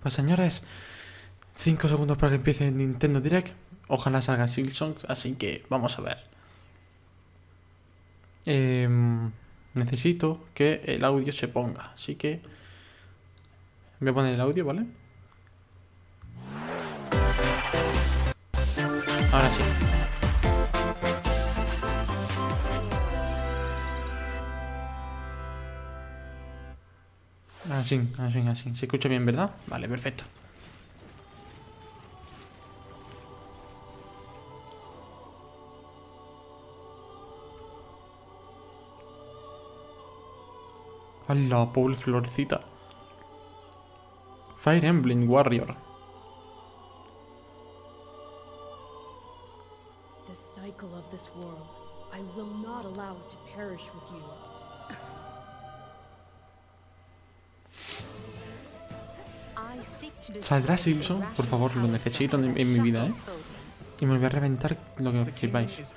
Pues señores, 5 segundos para que empiece Nintendo Direct. Ojalá salga SILKSONG, así que vamos a ver. Necesito que el audio se ponga, así que voy a poner el audio, ¿vale? Ahora sí. Así. Se escucha bien, ¿verdad? Vale, perfecto. ¡Hala, pobre florecita! Fire Emblem Warrior. The cycle of this world, I will not allow it to perish with you. ¿Saldrá Silksong? Por favor, lo necesito en mi vida, ¿eh? Y me voy a reventar lo que flipáis.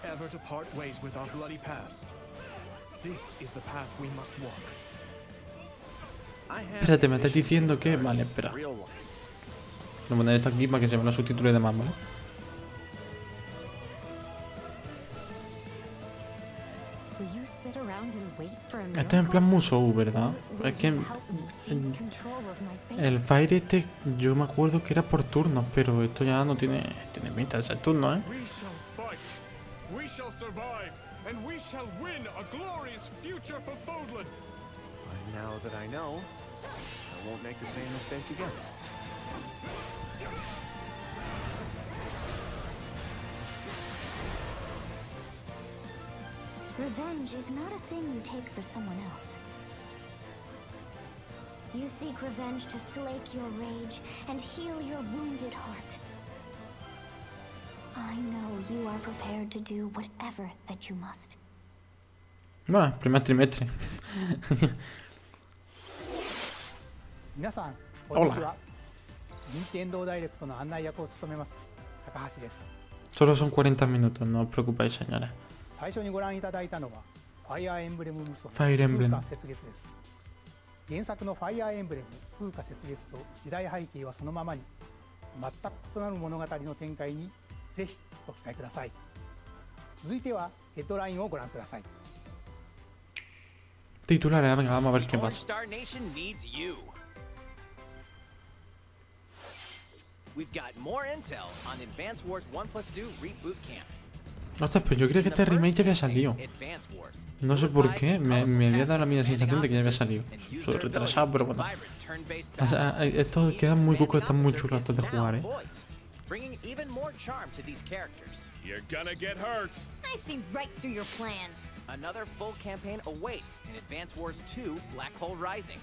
Espérate, me estás diciendo que... Vale, espera. Lo pondré esto aquí para que se vean los subtítulos y demás, ¿vale? Este es en plan Musou, ¿verdad? Es que el Fire este, yo me acuerdo que era por turnos, pero esto ya no tiene pinta de ser turno, ¿eh? Revenge is not a thing you take for someone else. You seek revenge to slake your rage and heal your wounded heart. I know you are prepared to do whatever that you must. Bueno, primer trimestre. Hola. Solo son 40 minutos, no os preocupéis, señores. Fire Emblem. 原作のファイアーエンブレム風化雪月と時代背景はそのままに全く異なる物語の展開にぜひご期待ください。続いてはヘッドラインをご覧ください。 Titulares, venga, vamos a ver qué pasa. We've got more intel on Advance Wars 1+2 Reboot Camp. Ostras, pero yo creía que este remake ya había salido. No sé por qué, me había dado la misma sensación de que ya había salido. Soy retrasado, pero bueno. O sea, estos quedan muy cucos, están muy chulos estos de jugar, ¿eh? You're gonna get hurt. I see right through your plans. Another full campaign awaits in Advance Wars 2 Black Hole Rising.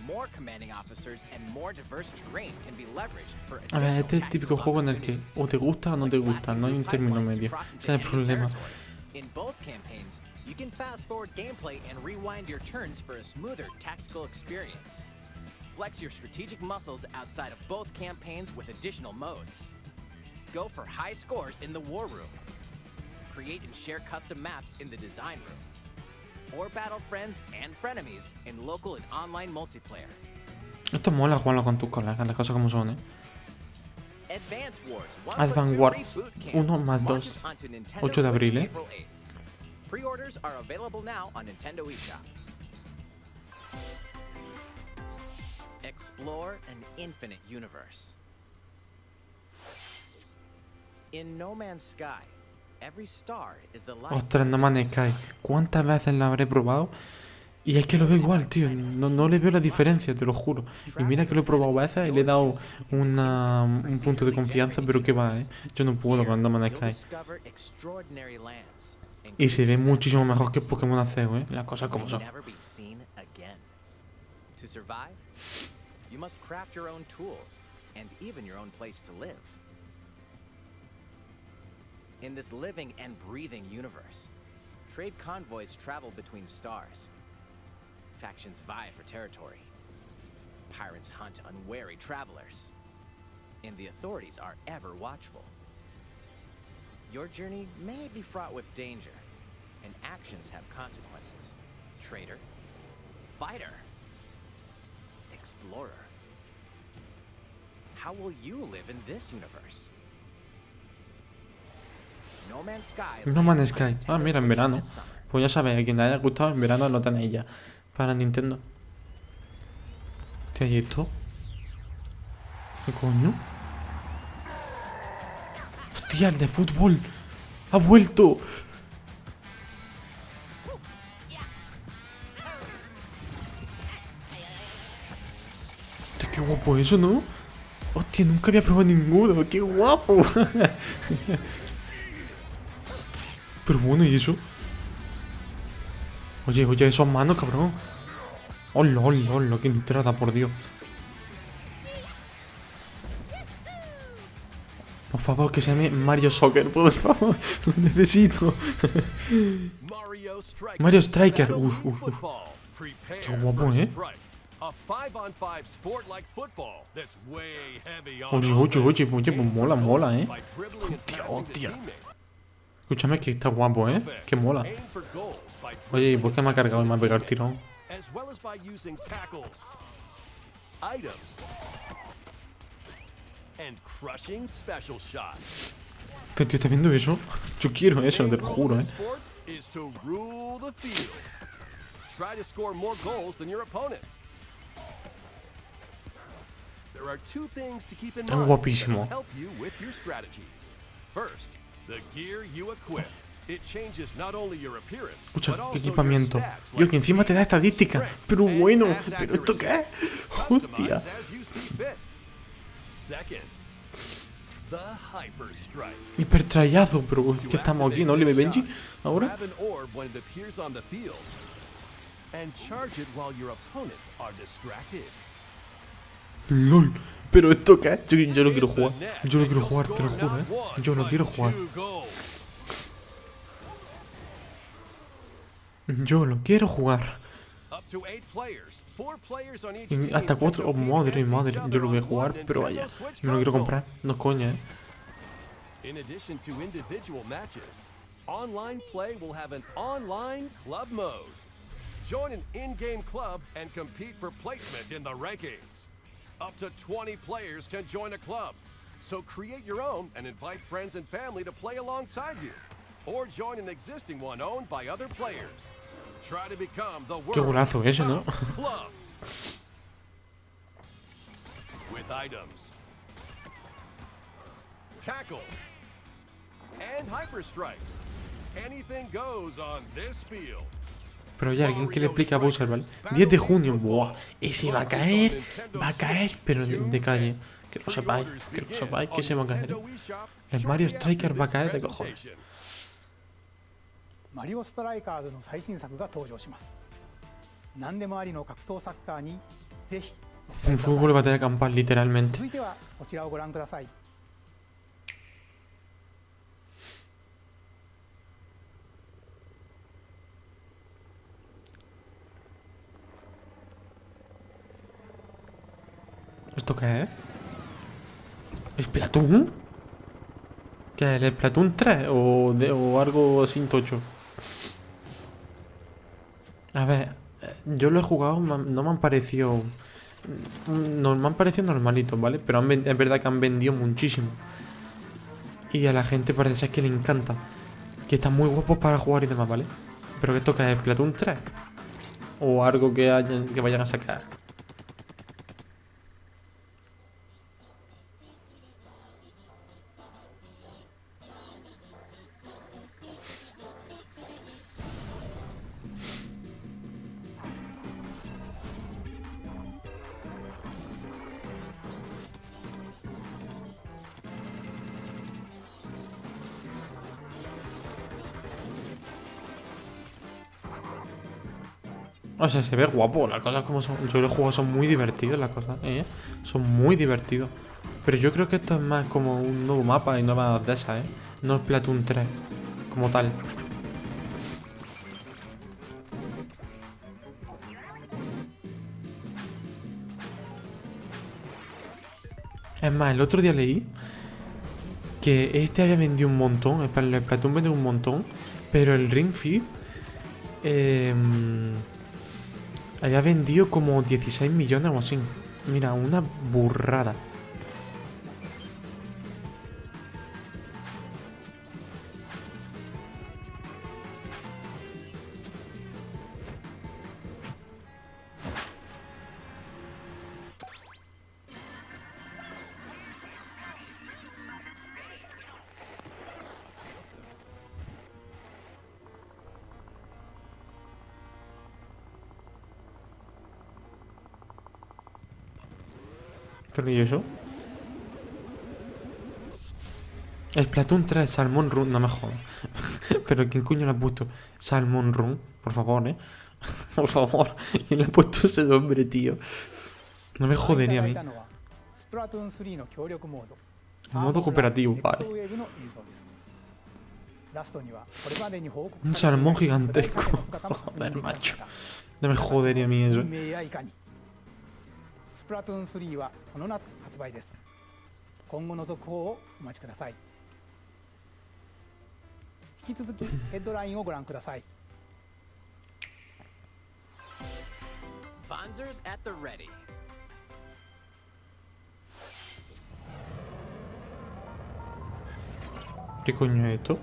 More commanding officers and more diverse terrain can be leveraged for a ver, este es el típico juego en el que o te gusta o no te gusta, no hay un término medio. Ese es el problema. In both campaigns, you can fast forward gameplay and rewind your turns for a smoother tactical experience. Flex your strategic muscles outside of both campaigns with additional modes. Go for high scores in the War Room. Create and share custom maps in the Design Room. Or battle friends and frenemies in local and online multiplayer. Esto mola jugarlo con tus colegas, las cosas como son, ¿eh? Advance Wars 1 más 2. 8 de abril, ¿eh? Pre-orders are available now on Nintendo eShop. Explore an infinite universe. In No Man's Sky, every star is the light. Ostras, No Man's Sky. ¿Cuántas veces la habré probado? Y es que lo veo igual, tío. No le veo la diferencia, te lo juro. Y mira que lo he probado veces y le he dado un punto de confianza, pero que va, ¿eh? Yo no puedo con No Man's Sky. Y se ve muchísimo mejor que Pokémon Arceus, ¿eh? Las cosas como son. To survive, you must craft your own tools and even your own place to live. In this living and breathing universe, trade convoys travel between stars. Factions vie for territory. Pirates hunt unwary travelers. And the authorities are ever watchful. Your journey may be fraught with danger, and actions have consequences. Trader, fighter, explorer. how will you live in this universe? No Man's Sky. No Man's Sky. Ah, mira, en verano. Pues ya sabéis, a quien le haya gustado, en verano lo tenéis ya. Para Nintendo. Hostia, ¿y esto? ¿Qué coño? Hostia, el de fútbol. ¡Ha vuelto! Hostia, qué guapo eso, ¿no? Hostia, nunca había probado ninguno. ¡Qué guapo! Pero bueno, ¿y eso? Oye, oye, esos manos, cabrón. Hola, hola, hola, qué entrada, por Dios. Por favor, que se llame Mario Soccer, por favor. Lo necesito. Mario Striker. Uf, uf, uf. Qué guapo, ¿eh? Oye, oye, oye, oye, pues mola, mola, ¿eh? Hostia, hostia. Escúchame que está guapo, ¿eh? Que mola. Oye, ¿y por qué me ha cargado y me ha pegado el tirón? ¿Qué tío, estás viendo eso? Yo quiero eso, te lo juro, ¿eh? Es guapísimo. Escucha, qué equipamiento. Dios, que encima te da estadística. Pero bueno, ¿pero esto qué es? Hostia. Hipertrayazo, pero es que estamos aquí, ¿no? ¿Le ve Benji? ¿Ahora? LOL. ¿Pero esto qué es? Yo lo quiero jugar. Yo lo quiero jugar, te lo juro, ¿eh? Yo lo quiero jugar. Yo lo quiero jugar. Y hasta 4. Oh, madre, madre. Yo lo voy a jugar, pero vaya. Me lo quiero comprar. No es coña, ¿eh? In addition to individual matches, online play will have an online club mode. Join an in-game club and compete for placement in the rankings. Up to 20 players can join a club. So create your own and invite friends and family to play alongside you. Or join an existing one owned by other players. Try to become the Qué golazo eso, ¿no? club. With items, tackles, and hyper strikes. Anything goes on this field. Pero ya, alguien que le explique a Bowser, ¿vale? 10 de junio, buah. Ese va a caer, pero de calle. Que lo sepáis, que se va a caer. El Mario Striker va a caer de cojones. マリオストライカーズの最新作が登場します。何でもありの格闘サッカーにぜひご期待 Un ください。 fútbol batalla campal, literalmente. 続いてはこちらをご覧ください。 ¿Esto qué es? ¿Es Splatoon? ¿Qué es? ¿El Splatoon 3? ¿O algo sin tocho? A ver, yo lo he jugado, no me han parecido... No, me han parecido normalitos, ¿vale? Pero es verdad que han vendido muchísimo. Y a la gente parece ser que le encanta. Que están muy guapos para jugar y demás, ¿vale? Pero que esto que es Splatoon 3. O algo que vayan a sacar. O sea, se ve guapo, las cosas como son. Yo los juegos son muy divertidos, las cosas, ¿eh? Son muy divertidos. Pero yo creo que esto es más como un nuevo mapa y nuevas de esas, ¿eh? No es Splatoon 3, como tal. Es más, el otro día leí que este había vendido un montón. El Splatoon vendió un montón. Pero el Ring Fit había vendido como 16 millones o así. Mira, una burrada. ¿Pero y eso? Splatoon 3, Salmon Run, no me jodas. Pero ¿quién coño le ha puesto Salmon Run? Por favor, Por favor. ¿Quién le ha puesto ese nombre, tío? No me jodería a mí. スプラトゥーン3の協力モード Modo cooperativo, vale. ウェーブの映像です。ラストにはこれまでに報告 Un されてい salmón ない gigantesco. 巨大ザメの姿も確認 Joder, できま macho. した。 No me jodería a mí eso. 運命やいかに。スプラトゥーン3はこの夏発売です。今後の続報をお待ちください。引き続きヘッドラインをご覧ください。 Fonzers at the ready. ¿Qué coño es esto?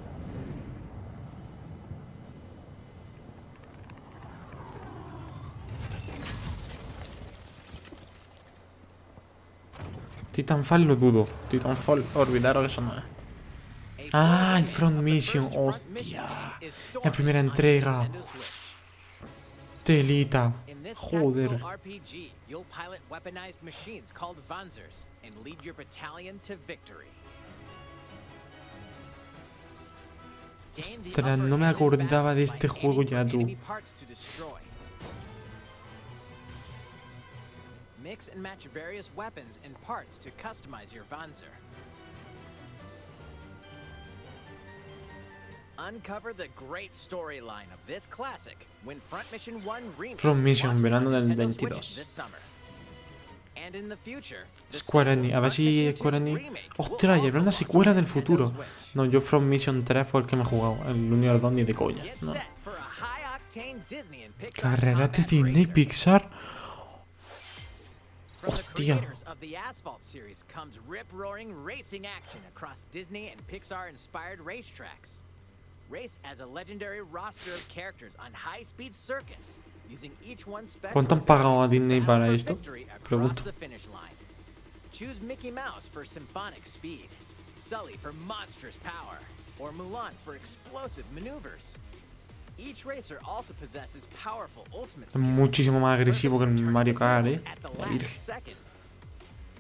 Titanfall lo dudo. Titanfall, olvidaros que eso no es. Ah, el Front Mission. Hostia. La primera entrega. Telita. In this Joder. tactical RPG, you'll pilot weaponized machines called Fonzers and lead your battalion to victory. Gain the Ostras, upper no me hand in acordaba battle de by este juego scanning ya, for tú. enemy parts to destroy. Mix and match various weapons and parts to customize your Fonzer. Uncover the great storyline of this classic when Front Mission 1 Remake Front Mission, launches verano on del Nintendo 22. Switch this summer. And in the future, the Square sequel, Enix, a ver Front si Mission Square 2 Enix... Remake, will Ostras, y also habrá una launch secuela on del Nintendo futuro. Switch. No, yo From Mission 3 fue el que me he jugado. El Universe 2 ni de coña. Get No. set for a high-octane Disney and Pixar Carreras de combat Disney racer. Pixar. From the Hostia. creators of the Asphalt series comes rip-roaring racing action across Disney and Pixar-inspired racetracks. Race as a legendary roster of characters on high-speed circuits, using each one special ¿Cuánto han pagado a Disney battle para for esto? victory across Pregunto. the finish line. Choose Mickey Mouse for symphonic speed, Sully for monstrous power, or Mulan for explosive maneuvers. Each racer also possesses powerful ultimate Es skills. muchísimo más agresivo que el Turning Mario the Kart, tables at the La last Virgen. second.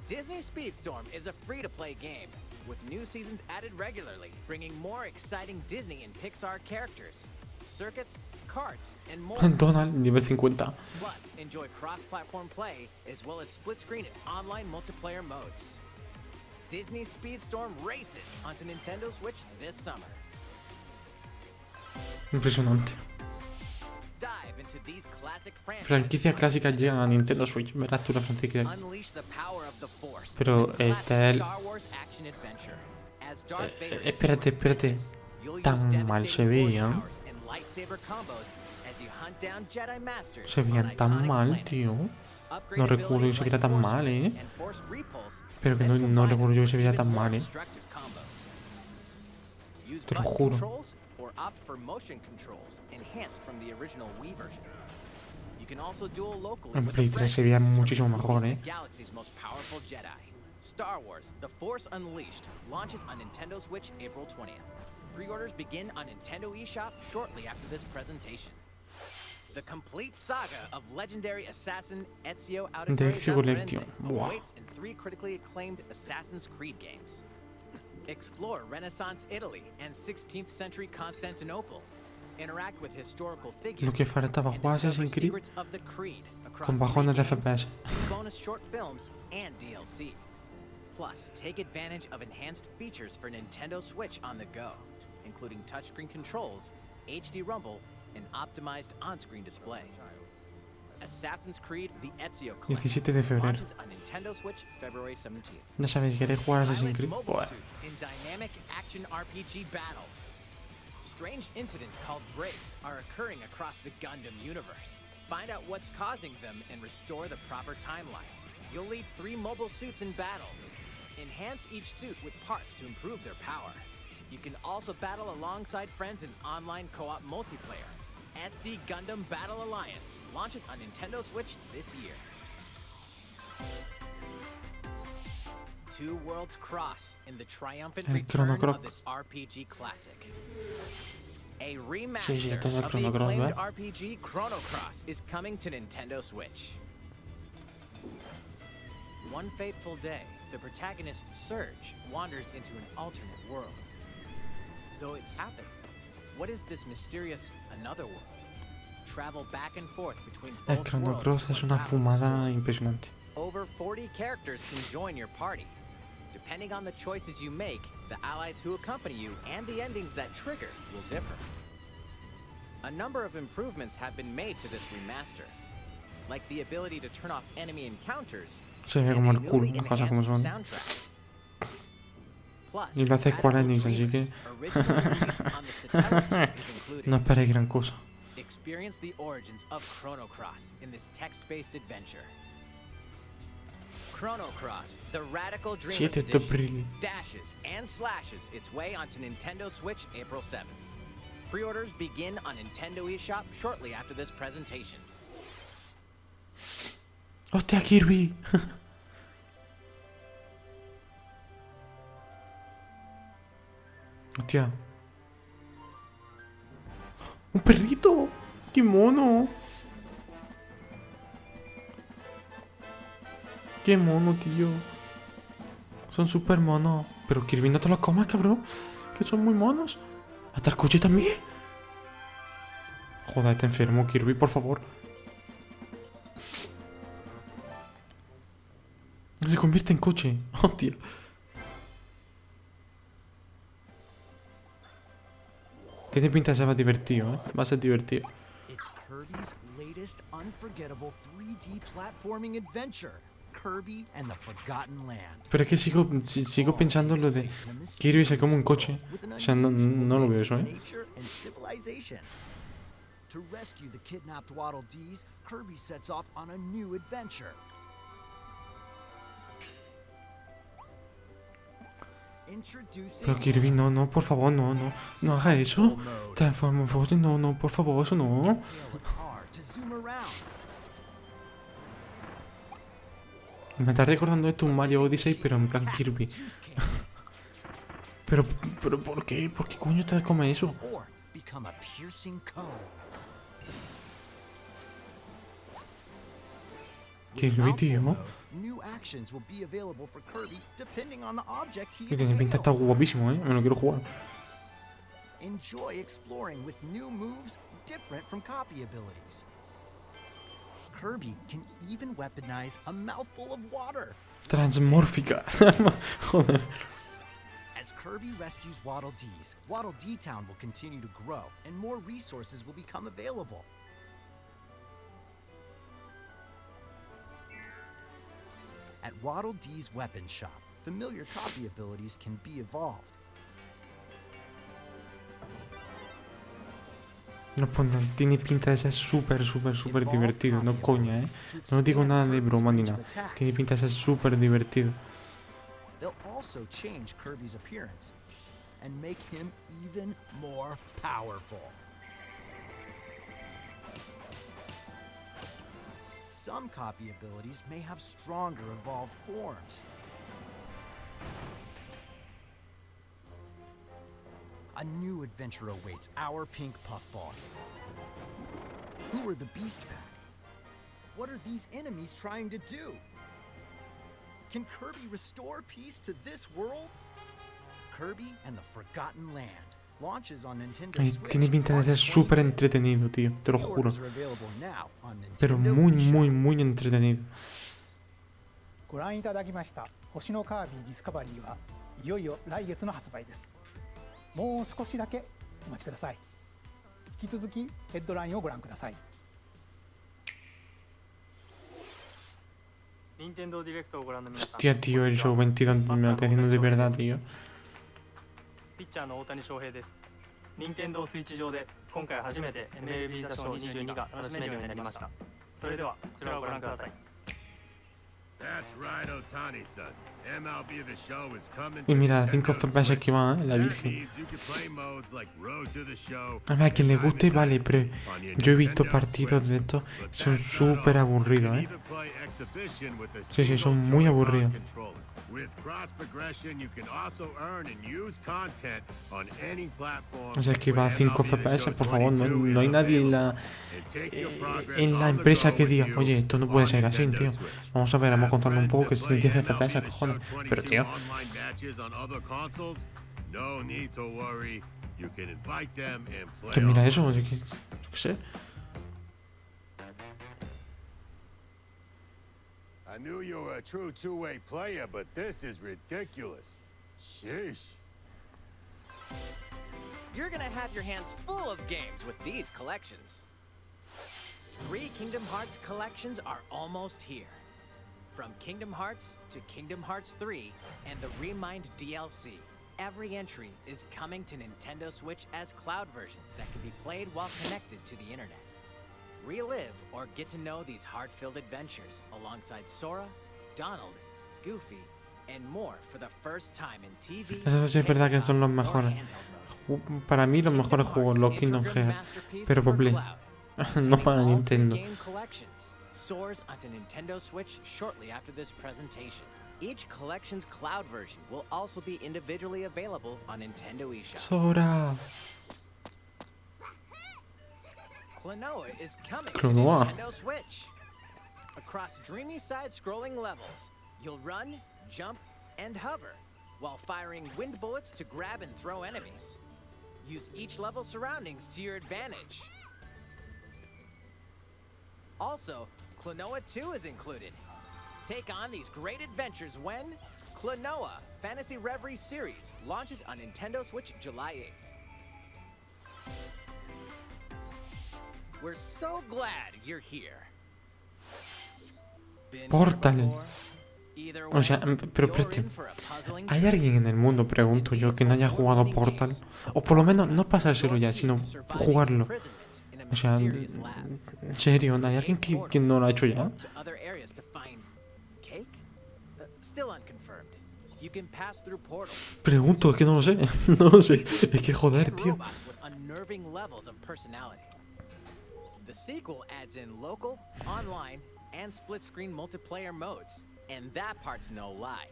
Disney Speedstorm is a free-to-play game with new seasons added regularly, bringing more exciting Disney and Pixar characters, circuits, karts, and more. Donald, nivel 50. Plus, enjoy cross-platform play as well as split-screen and online multiplayer modes. Disney Speedstorm races onto Nintendo Switch this summer. Impresionante. Dive into these classic franchises. Franquicias clásicas llegan a Nintendo Switch. Verás tú la franquicia. Unleash the power of the Force. Pero in this este classic es el- Star Wars action adventure. As Darth Vader espérate, espérate. races, you'll use Tan mal devastating se force veían. powers and lightsaber combos as you hunt down Jedi Masters Se veían on tan iconic mal, planets. tío. Upgrade No recuerdo que abilities se viera like tan Force mal, Grip and Force Repulse, Pero que then no combine recuerdo yo que se with viera even tan more mal, destructive combos. Use Te lo button juro. controls or opt for motion controls enhanced from the original Wii version. You can also duel locally En with Play a 3 friend se veía who muchísimo is mejor, the galaxy's most powerful Jedi. Star Wars: The Force Unleashed launches on Nintendo Switch April 20th. Pre-orders begin on Nintendo eShop shortly after this presentation. The complete saga of legendary assassin Ezio De Ezio Auditore Collection. Buah. awaits in 3 critically acclaimed Assassin's Creed games. Explore Renaissance Italy and 16th century Constantinople. Interact with historical figures. Lo que faltaba and jugar discover Assassin's Creed secrets of the Creed across con 3 bajones de games, FPS. 2 bonus short films, and DLC. Plus, take advantage of enhanced features for Nintendo Switch on the go, including touchscreen controls, HD Rumble, and optimized on-screen display. Assassin's Creed: The Ezio Collection 17 de febrero. launches on Nintendo Switch February 17th. Ya sabéis, ¿queréis jugar a Assassin's Pilot Creed? mobile Buah. suits in dynamic action RPG battles. Strange incidents called breaks are occurring across the Gundam universe. Find out what's causing them and restore the proper timeline. You'll lead 3 mobile suits in battle. Enhance each suit with parts to improve their power. You can also battle alongside friends in online co-op multiplayer. SD Gundam Battle Alliance launches on Nintendo Switch this year. Two worlds cross in the triumphant El return Chrono of this RPG classic. A Sí, remaster esto es el of the Chrono Cross, acclaimed ¿eh? RPG Chrono Cross is coming to Nintendo Switch. One fateful day, the protagonist, Surge, wanders into an alternate world. Though it's happened, what is this mysterious another world? Travel back and forth between El both Chrono worlds Cross to es una unravel the fumada story. impresionante. Over 40 characters can join your party. Depending on the choices you make, the allies who accompany you and the endings that trigger will differ. A number of improvements have been made to this remaster, like the ability to turn off enemy encounters Se ve and como a el culo, newly las cosas como enhanced son. soundtrack. Plus, Y lo hace Square Radical Enix, así que Dreamers, originally released on the Satellite, is included. no esperéis gran cosa. Experience the origins of Chrono Cross in this text-based adventure. Chrono Cross, the Radical Dreamers 7 edition, April. dashes and slashes its way onto Nintendo Switch April 7th. Pre-orders begin on Nintendo eShop shortly after this presentation. ¡Hostia, Kirby! Hostia. ¡Un perrito! ¡Qué mono! ¡Qué mono, tío! Son súper monos. Pero Kirby, no te los comas, cabrón. Que son muy monos. ¿Hasta el coche también? Joder, está enfermo, Kirby, por favor. Se convierte en coche. Hostia. Tiene pinta de ser más divertido, ¿eh? Va a ser divertido. It's Kirby's latest unforgettable 3D platforming adventure, Kirby and the Forgotten Land. Pero es que sigo pensando en lo de Kirby se come un coche. O sea, no lo veo eso, ¿eh? Nature and civilization. To rescue the kidnapped Waddle Dees, Kirby sets off on a new adventure. Introducing Pero Kirby, no, por favor, no haga eso. Transforma, no, por favor, eso no. Hail a car to zoom around. Me está recordando esto un Mario Odyssey, pero en plan Kirby. Juice cans, Pero ¿por qué? ¿Por qué coño te come eso? or become a piercing cone. Kirby, Mouthful tío. mode, new actions will be available for Kirby depending on the object he Que tiene pinta está impales. guapísimo, ¿eh? Me lo quiero jugar. Enjoy exploring with new moves different from copy abilities. Kirby can even weaponize a mouthful of water. Transmórfica. Joder. As Kirby rescues Waddle Dees, Waddle Dee Town will continue to grow and more resources will become available. At Waddle Dee's weapon shop, familiar copy abilities can be evolved. No, pues no, tiene pinta de ser súper divertido. No coña, ¿eh? No digo nada de broma ni nada. Tiene pinta de ser súper divertido. They'll also change Kirby's appearance and make him even more powerful. Some copy abilities may have stronger evolved forms. A new adventure awaits our pink puffball. Who are the Beast Pack? What are these enemies trying to do? Can Kirby restore peace to this world? Kirby and the Forgotten Land launches on Nintendo Ay, Switch. tiene pinta de ser March súper 20th. entretenido, tío. Te lo juro. Pre-orders are available now on Pero Nintendo muy, eShop. muy entretenido. ご覧いただきました星のカービィディスカバリーはいよいよ来月の発売です。もう少しだけお待ちください。引き続きヘッドラインをご覧ください。 Nintendo Direct をご覧の皆さん、 Hostia, tío, el show 22 me lo está diciendo de verdad, tío. ピッチャーの大谷翔平です。任天堂スイッチ上で今回初めて MLB 打賞22が楽しめるようになりました。それではこちらをご覧ください。 That's right, Otani-san. MLB The Show is coming Y to mira, Nintendo 5 FPS Switch. que va, ¿eh? La That Virgen. means you can play modes like Road to the Show A ver, a quien le and guste, Diamond vale, Dogs pero on your yo he visto Nintendo partidos Switch. de estos, But son that's not súper all. aburridos, You can ¿eh? even play Exhibition with a Sí, sí, son single muy Joy-Con aburridos. controller. With cross progression, you can also earn and use content on any platform. O sea, es que va a 5 FPS, por favor, no hay nadie en la empresa que diga, oye, esto no puede ser así, tío. Vamos a ver, vamos contando un poco que si 10 FPS, cojones. Pero, tío, que mira eso, yo qué sé. I knew you were a true two-way player, but this is ridiculous. Sheesh. You're gonna have your hands full of games with these collections. 3 Kingdom Hearts collections are almost here. From Kingdom Hearts to Kingdom Hearts 3 and the Remind DLC, every entry is coming to Nintendo Switch as cloud versions that can be played while connected to the internet. Relive or get to know these heart-filled adventures alongside Sora, Donald, Goofy, and more for the first time in TV. Eso sí es verdad que son los mejores. Para mí los mejores juegos, los Kingdom Hearts, pero por Play, no para Nintendo. Soars onto Nintendo Switch shortly after this presentation. Each collection's cloud version will also be individually available on Nintendo eShop. Sora. Klonoa is coming Klonoa. to Nintendo Switch. Across dreamy side-scrolling levels, you'll run, jump, and hover, while firing wind bullets to grab and throw enemies. Use each level's surroundings to your advantage. Also, Klonoa 2 is included. Take on these great adventures when Klonoa Fantasy Reverie Series launches on Nintendo Switch July 8th. We're so glad you're here. Portal. O sea, pero ¿hay alguien en el mundo, pregunto yo, que no haya jugado Portal? O por lo menos no pasárselo ya, sino jugarlo. O sea, en serio, ¿hay alguien que no lo ha hecho ya? Pregunto, es que no lo sé. No lo sé. Es que joder, tío. The sequel adds in local, online, and split-screen multiplayer modes. And that part's no lie.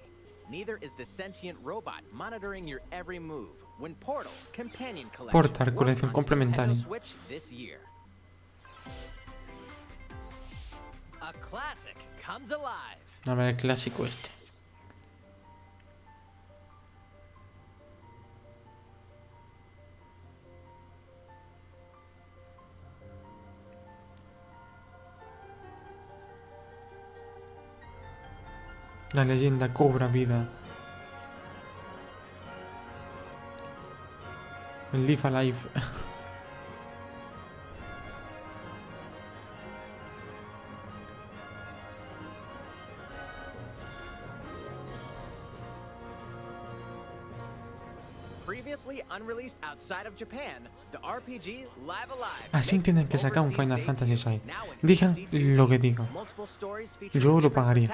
Neither is the sentient robot monitoring your every move when Portal Companion Collection Portal, colección complementaria. Switch this year. A classic comes alive. A ver, el clásico este. La leyenda cobra vida. Live Alive. Previously unreleased outside of Japan, the RPG Live Alive. Así tienen que sacar un Final Fantasy VI. Digan lo que digan. Yo lo pagaría.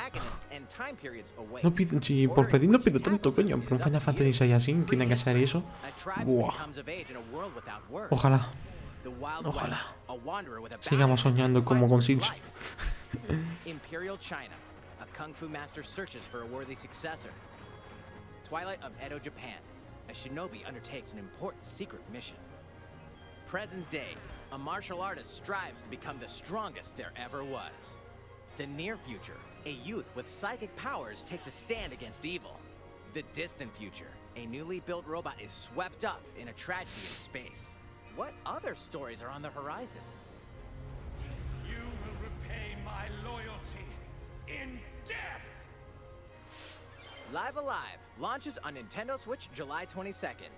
No pido, si por pedir no pido tanto, coño. Pero un Final Fantasy VI así tiene que ser eso. Buah. Ojalá. Ojalá. Sigamos soñando como con Silksong. Imperial China, a kung fu master searches for a worthy successor. Twilight of Edo, Japan. A shinobi undertakes an important secret mission. Present day, a martial artist strives to become the strongest there ever was. The near future, a youth with psychic powers takes a stand against evil. The distant future, a newly built robot is swept up in a tragedy in space. What other stories are on the horizon? You will repay my loyalty in death! Live Alive launches on Nintendo Switch July 22nd.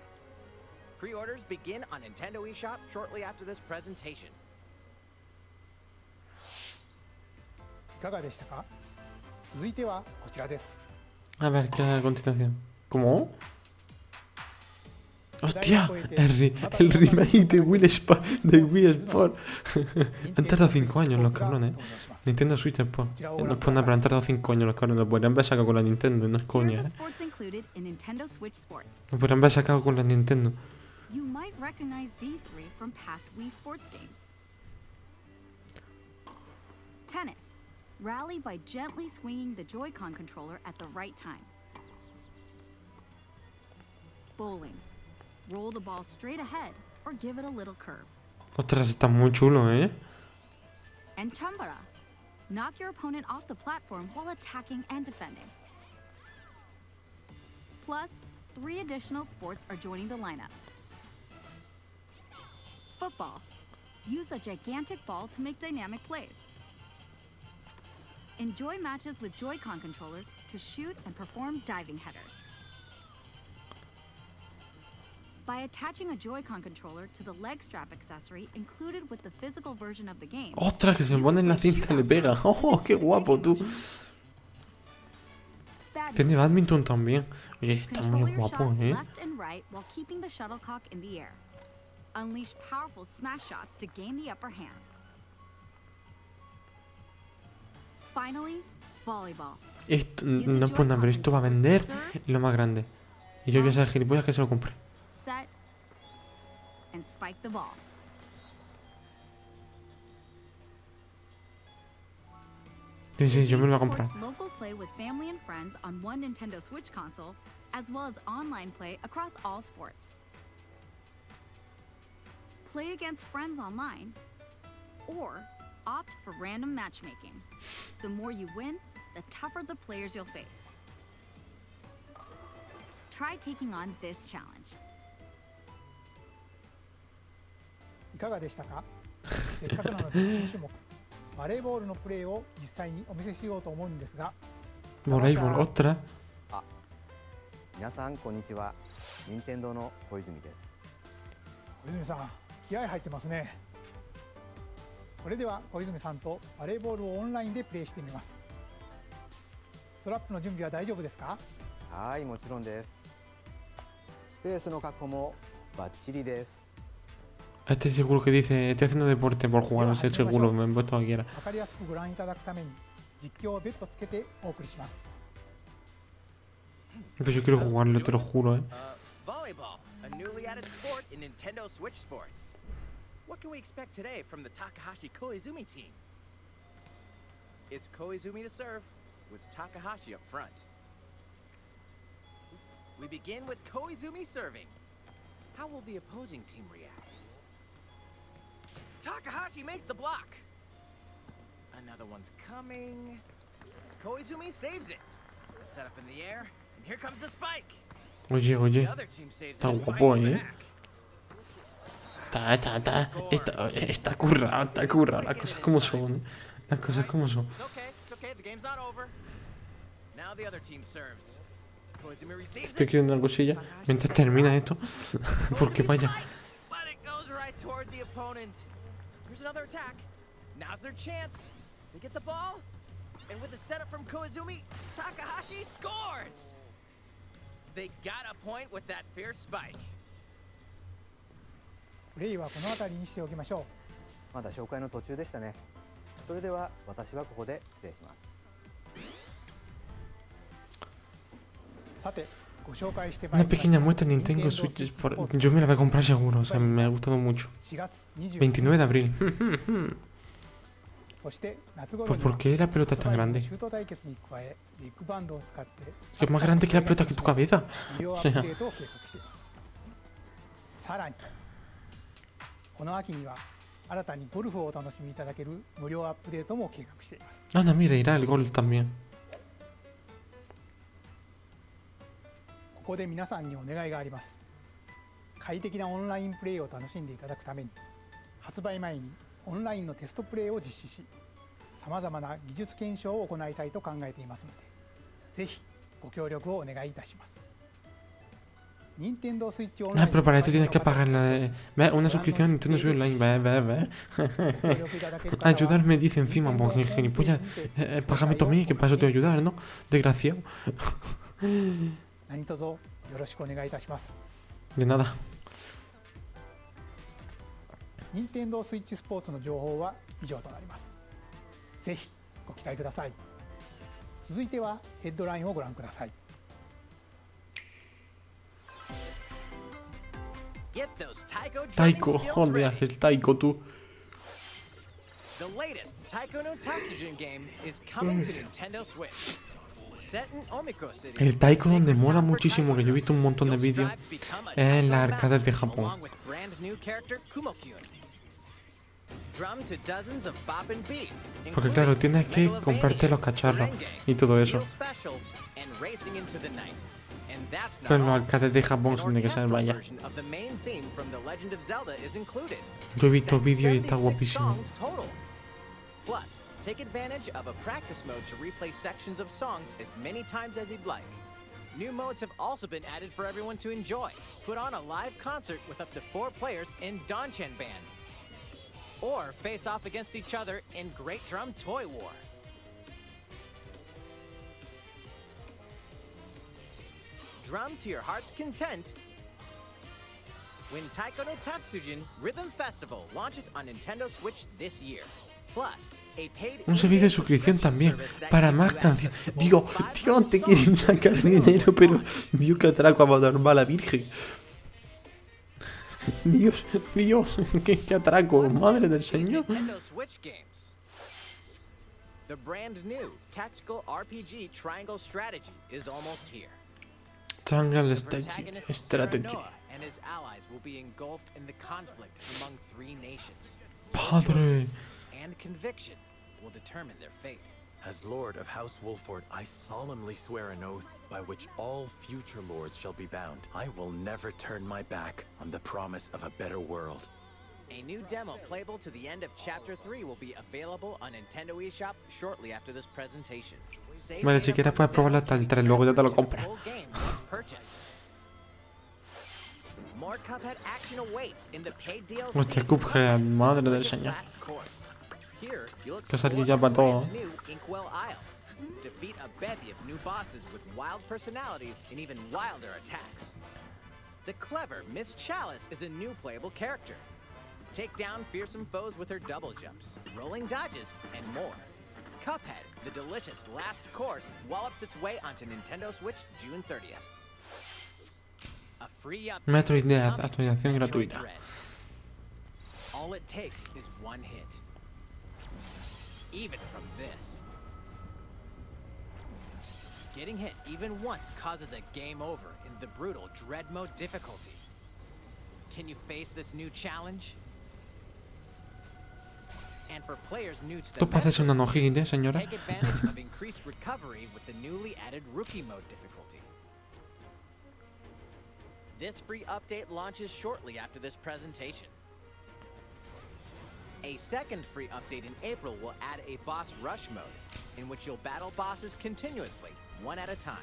Pre-orders begin on Nintendo eShop shortly after this presentation. いかがでしたか？続いてはこちらです。 A ver, ¿qué hay a continuación? ¿Cómo? ¡Hostia! El remake de Wii Sport. Han tardado 5 años los cabrones. Nintendo Switch Sport. No es por nada, pero han tardado 5 años los cabrones. Podrían haber sacado con la Nintendo, no es coña, ¿eh? No podrían haber sacado con la Nintendo. You might recognize these 3 from past Wii Sports games. Tennis. Rally by gently swinging the Joy-Con controller at the right time. bowling. Roll the ball straight ahead or give it a little curve. Ostras, está muy chulo, ¿eh? And chambara. Knock your opponent off the platform while attacking and defending. Plus, 3 additional sports are joining the lineup. Football. Use a gigantic ball to make dynamic plays. Enjoy matches with Joy-Con controllers to shoot and perform diving headers. By attaching a Joy-Con controller to the leg strap accessory included with the physical version of the game. Ostras, que se pone en la cinta y le pega. Oh, qué guapo, tú. Tiene badminton también. Oye, está muy guapo, ¿eh? Left and right while keeping the shuttlecock in the air. Unleash powerful smash shots to gain the upper hand. Finally, volleyball. Esto, no, pues nada, pero esto va a vender lo más grande. Y yo voy a ser gilipollas que se lo compre. Set and spike the ball. Sí, yo me lo voy a comprar. Local play with family and friends on one Nintendo Switch console, as well as online play across all sports. Play against friends online, or opt for random matchmaking. The more you win, the tougher the players you'll face. Try taking on this challenge. いかがでしたか？せっかくなので新種目バレーボールのプレーを実際にお見せしようと思うんですが。Voleibol, otra. 皆さんこんにちは。任天堂の小泉です。小泉さん、気合入ってますね。それでは小泉さんとバレーボールをオンラインでプレーしてみます。ストラップの準備は大丈夫ですか？はい、もちろんです。スペースの確保もバッチリです。Este seguro que dice, estoy haciendo deporte por jugar, no sé, seguro, me he puesto cualquiera. わかりやすくご覧いただくために実況を別途つけてお送りします。Pero yo quiero jugarlo, te lo juro, Volleyball, a newly added sport in Nintendo Switch Sports. What can we expect today from the Takahashi Koizumi team? It's Koizumi to serve, with Takahashi up front. We begin with Koizumi serving. How will the opposing team react? Takahashi makes the block. Another one's coming. Koizumi saves it. A setup in the air, and here comes the spike. Oye, oye, está guapo, Está currado, las cosas como son, las cosas como son. Estoy queriendo una cosilla mientras termina esto, porque vaya. Here's another attack. Now's their chance. They get the ball, and with the setup from Koizumi, Takahashi scores. They got a point with that fierce spike. プレイはこの辺りにしておきましょまだ紹介の途中でしたね。それでは私はここで失礼します。さて、ご紹介してま Una いりまし pequeña muestra de Nintendo Switch Sport. Yo me la voy a comprar seguro, o sea, me ha gustado mucho. 29 de abril. そして夏頃 Pues ¿por qué la pelota es tan grande? シュート対決に加え、ビッグバンドを使って Es más grande que la pelota que tu cabeza. 医療アップデートを計画しています。さらにこの秋には新たにゴルフをお楽しみいただける無料アップデートも計画しています。 Anda, mira, irá el gol también. ここで皆さんにお願いがあります。快適なオンラインプレイを楽しんでいただくために、発売前にオンラインのテストプレイを実施し、さまざまな技術検証を行いたいと考えていますので、ぜひご協力をお願いいたします。Nintendo Switch Online. Pero para esto tienes que pagar una suscripción a Nintendo Switch Online. Ayudarme, dice encima, porque gilipollas. Págame tú a mí, que paso te voy a ayudar, ¿no? Desgraciado. 何卒よろしくお願いいたします。 De nada. Nintendo Switch Sports の情報は以上となります。ぜひご期待ください。続いてはヘッドラインをご覧ください。 Taiko, joder, el Taiko tú. The latest Taiko no Tatsujin game is coming to Nintendo Switch. Set in Omiko City, El taiko the donde sacred mola job for muchísimo, que yo he visto un montón de You'll vídeos, strive to become a es en las taiko arcades de master, Japón. along with brand new character Kumo-kyun. Drum to dozens of boppin' beats, Porque claro, tienes que Megalovania, comprarte los cacharros Merengue, y todo eso. Real Special, and Racing into the Night. And that's not Pero los all. arcades de Japón An son de que se orchestral vaya. version of the main theme from The Legend of Zelda is included. Yo he visto That's vídeos y está 76 guapísimo. songs total. Plus, take advantage of a practice mode to replay sections of songs as many times as you'd like. New modes have also been added for everyone to enjoy. Put on a live concert with up to 4 players in Donchen Band. Or face off against each other in Great Drum Toy War. Drum to your heart's content when Taiko no Tatsujin Rhythm Festival launches on Nintendo Switch this year. Plus, a paid Un servicio de suscripción también, para más canciones. Digo, tío, te quieren sacar dinero, pero Dios, que atraco a Madorba a la Virgen. Dios, Dios, qué atraco, madre del Señor. Nintendo Switch games. The brand new tactical RPG Triangle Strategy is almost here. Triangle The protagonist Strategy. Serenoa and his allies will be engulfed in the conflict among 3 nations. Padre. And conviction will determine their fate. As Lord of House Wolford, I solemnly swear an oath by which all future lords shall be bound. I will never turn my back on the promise of a better world. A new demo playable to the end of Chapter 3 will be available on Nintendo eShop shortly after this presentation. Save Vale, data si quieres from puedes the probarlo demo hasta el can be 3, luego ya te lo transferred to the compras. full game once purchased. More Cuphead action awaits in the paid DLC. Hostia, Cuphead, madre del Delicious Señor. Last Course. Here, you'll Que salió explore ya a para todo. brand new Inkwell Isle. Defeat a bevy of new bosses with wild personalities and even wilder attacks. The clever Miss Chalice is a new playable character. Take down fearsome foes with her double jumps, rolling dodges, and more. Cuphead, the delicious last course, wallops its way onto Nintendo Switch June 30th. A free update Metroid is Dread, coming to actualización Metroid gratuita. Dread. All it takes is one hit. Even from this. Getting hit even once causes a game over in the brutal Dread Mode difficulty. Can you face this new challenge? And for players new to the Esto parece una Metroid no-hit, series, señora. take advantage of increased recovery with the newly added Rookie Mode difficulty. This free update launches shortly after this presentation. A second free update in April will add a boss rush mode, in which you'll battle bosses continuously, one at a time.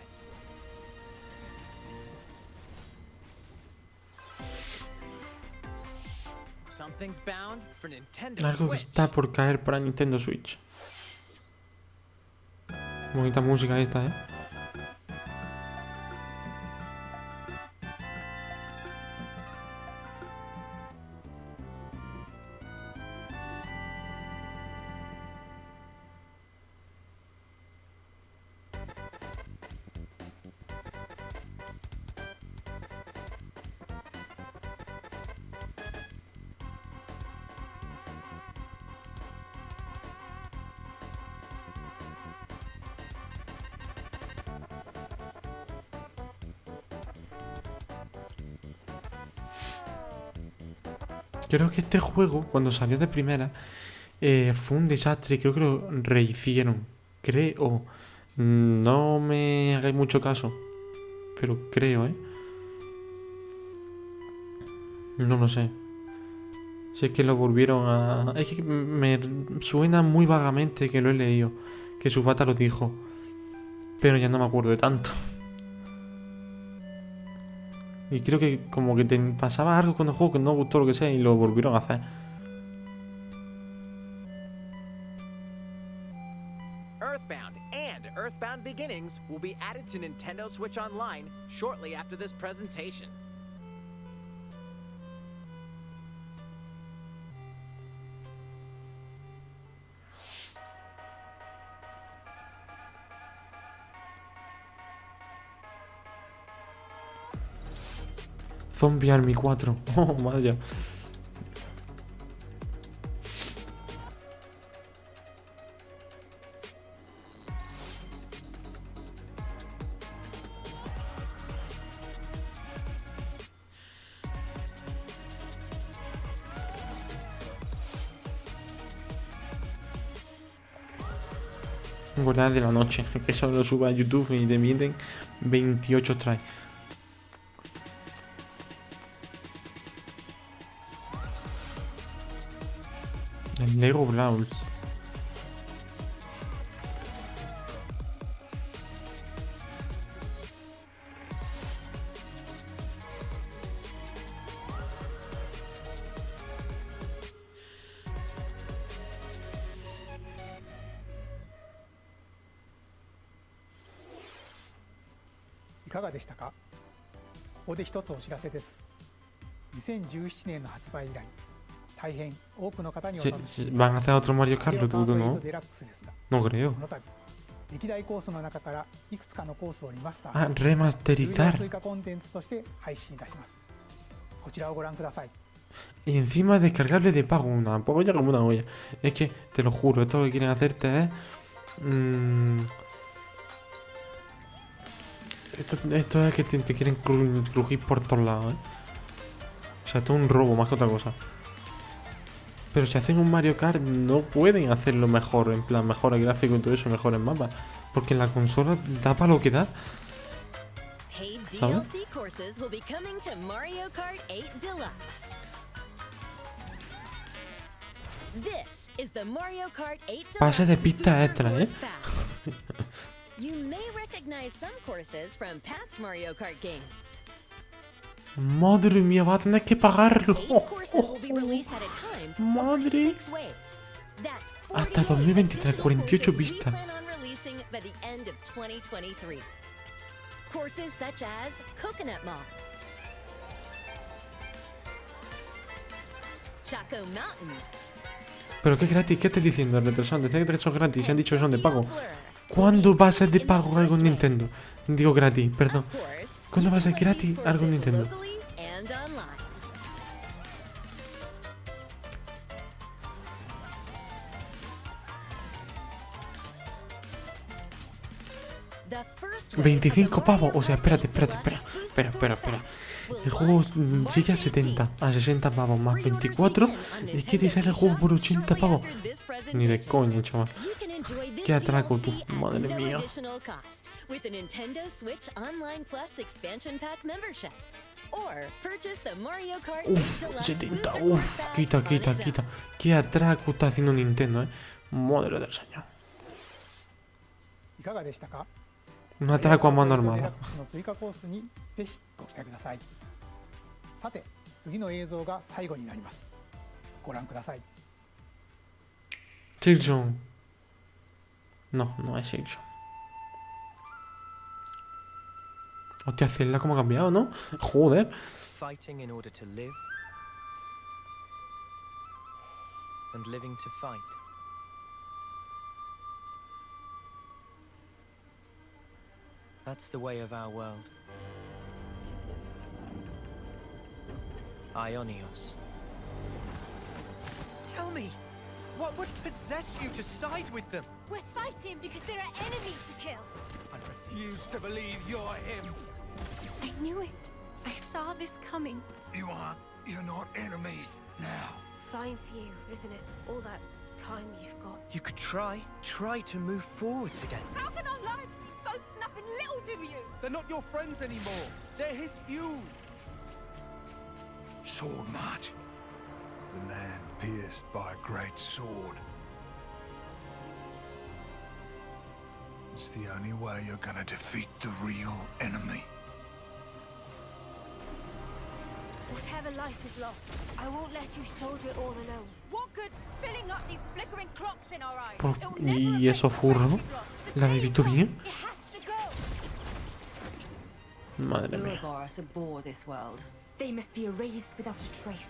Something's bound for Nintendo Algo que Switch. está por caer para Nintendo Switch. Bonita música esta, ¿eh? Creo que este juego, cuando salió de primera, fue un desastre y creo que lo rehicieron. Creo. No me hagáis mucho caso. Pero creo, ¿eh? No lo sé. Si es que lo volvieron a... Es que me suena muy vagamente que lo he leído. Que Subata lo dijo. Pero ya no me acuerdo de tanto. Y creo que como que te pasaba algo con el juego que no gustó lo que sea y lo volvieron a hacer. Earthbound and Earthbound Beginnings will be added to Nintendo Switch Online shortly after this presentation. Zombie Army 4. Oh, vaya. Guardianes de la noche. Que eso lo subo a YouTube y te meten 28 tries. El Lego Brawls.いかがでしたか。ここで一つお知らせです。2017年の発売以来、大変多くの方にお楽しみ Van a hacer otro Mario Kart, lo dudo, ¿no? デラックスですが、 No creo. この度歴代コースの中からいくつかのコースをリマスター Ah, 有料 remasterizar. 追加コンテンツとして配信いたします。こちらをご覧ください。 Y encima es descargable de pago, una polla como una olla. Es que, te lo juro, esto que quieren hacerte es... Esto es que te quieren crujir por todos lados, ¿eh? O sea, esto es un robo más que otra cosa. Pero si hacen un Mario Kart no pueden hacerlo mejor, en plan, mejores gráficos y todo eso, mejores mapas. Porque en la consola da para lo que da. Paid ¿Sabes? DLC courses will be coming to Mario Kart 8 Deluxe. This is the Mario Kart 8 Pase de Deluxe pista Booster extra, ¿eh? Course Pack. You may recognize some courses from past Mario Kart games. Madre mía, va a tener que pagarlo. 8 courses will be released at a time over Madre. 6 waves. That's Hasta 48 2023, additional 48 courses we pistas. plan on releasing by the end of 2023. Courses such as Coconut Mall, Chaco Mountain, Pero que es gratis, ¿qué estás diciendo? Retrasado, decía que son gratis, se han dicho que son de pago. ¿Cuándo va a ser de pago algo en Nintendo? Digo gratis, perdón. ¿Cuándo va a ser gratis algo en Nintendo? locally and online. The first wave of the 25 pavos, Mario o sea, Kart espérate. 8 Deluxe Espera. will El juego launch sigue a March 70, 18. a 60 pavos, más Pre-orders 24. begin on Es que te Nintendo sale el juego por 80 shortly pavos. after this Ni de presentation. coña, chaval. You can enjoy this Qué atraco tú, DLC at madre no mía. additional cost with a Nintendo Switch Online Plus expansion pack membership. Or purchase the Mario Kart 8 Uf, Deluxe 70, Booster uf, Course Pack quita. on its own. Qué atraco está haciendo Nintendo, Madre del señor. いかがでしたか。 Un atraco a mano デラッ armada. クスの追加コースにぜひご期待ください。さて、次の映像が最後になります。ご覧ください。 SILKSONG. No, no es SILKSONG. Hostia, Zelda cómo ha cambiado, ¿no? Joder. Fighting in order to live, and living to fight. That's the way of our world. Ionios. Tell me, what would possess you to side with them? We're fighting because there are enemies to kill. I refuse to believe you're him. I knew it. I saw this coming. You're not enemies now. Fine for you, isn't it? All that time you've got. You could try to move forwards again. How can our lives be so snapping little, do you? They're not your friends anymore. They're his fuel. Sword march. The land pierced by a great sword. It's the only way you're gonna defeat the real enemy. Whatever life is lost, I won't let you soldier it all alone. What good filling up these flickering clocks in our eyes? Por- It'll never ¿Y replace eso the furro? life we've lost. ¿La habéis visto bien? It has to go. Madre mía. Ouroboros abhor this world. They must be erased without a trace.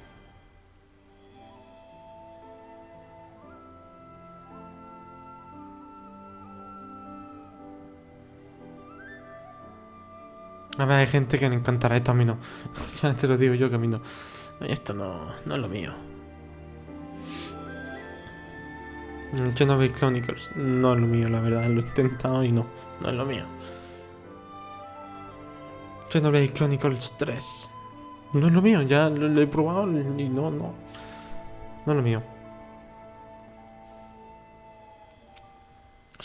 A ver, hay gente que le encantará esto, a mí no. Ya te lo digo yo que a mí no. Esto no es lo mío. Xenoblade Chronicles no es lo mío, la verdad. Lo he intentado y no es lo mío. Xenoblade Chronicles 3 no es lo mío, ya lo he probado y no es lo mío.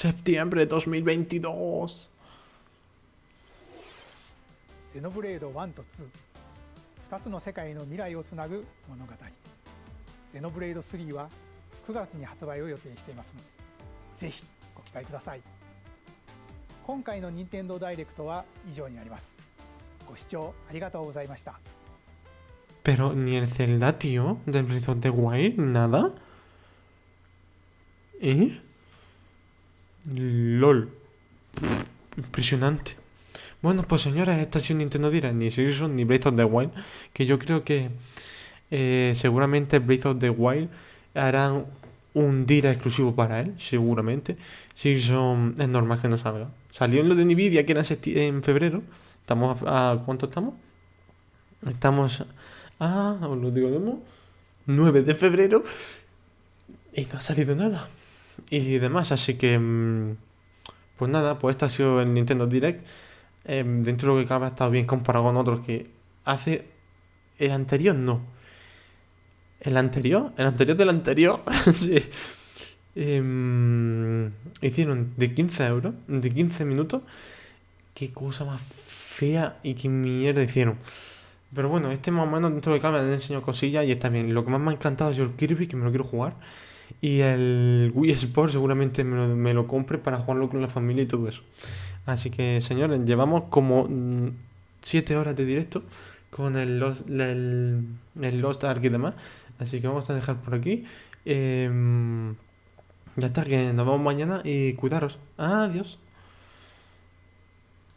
Septiembre de 2022. ゼノブレード1と2、2つの世界の未来をつなぐ物語。ゼノブレード3は9月に発売を予定していますので、ぜひご期待ください。今回の任天堂ダイレクトは以上になります。ご視聴ありがとうございました。Pero ni el Zelda, tío, del Breath of the Wild, nada. ¿Eh? LOL. Impresionante. Bueno, pues señores, esta ha sido Nintendo Direct, ni SILKSONG ni Breath of the Wild, que yo creo que seguramente Breath of the Wild harán un Direct exclusivo para él, seguramente. SILKSONG es normal que no salga. Salió en lo de Nvidia, que era en febrero. Estamos a ¿cuánto estamos? Estamos os lo digo de nuevo, 9 de febrero y no ha salido nada y demás, así que pues nada, pues este ha sido el Nintendo Direct. Dentro de lo que cabe ha estado bien comparado con otros que hace el anterior, no, el anterior del anterior. Sí. Hicieron de 15 euros, de 15 minutos. Qué cosa más fea y qué mierda hicieron. Pero bueno, este más o menos dentro de cámara me han enseñado cosillas y está bien. Lo que más me ha encantado es el Kirby, que me lo quiero jugar. Y el Wii Sport seguramente me lo compre para jugarlo con la familia y todo eso. Así que, señores, llevamos como 7 horas de directo con el Lost Ark y demás. Así que vamos a dejar por aquí. Ya está, que nos vemos mañana y cuidaros. Adiós.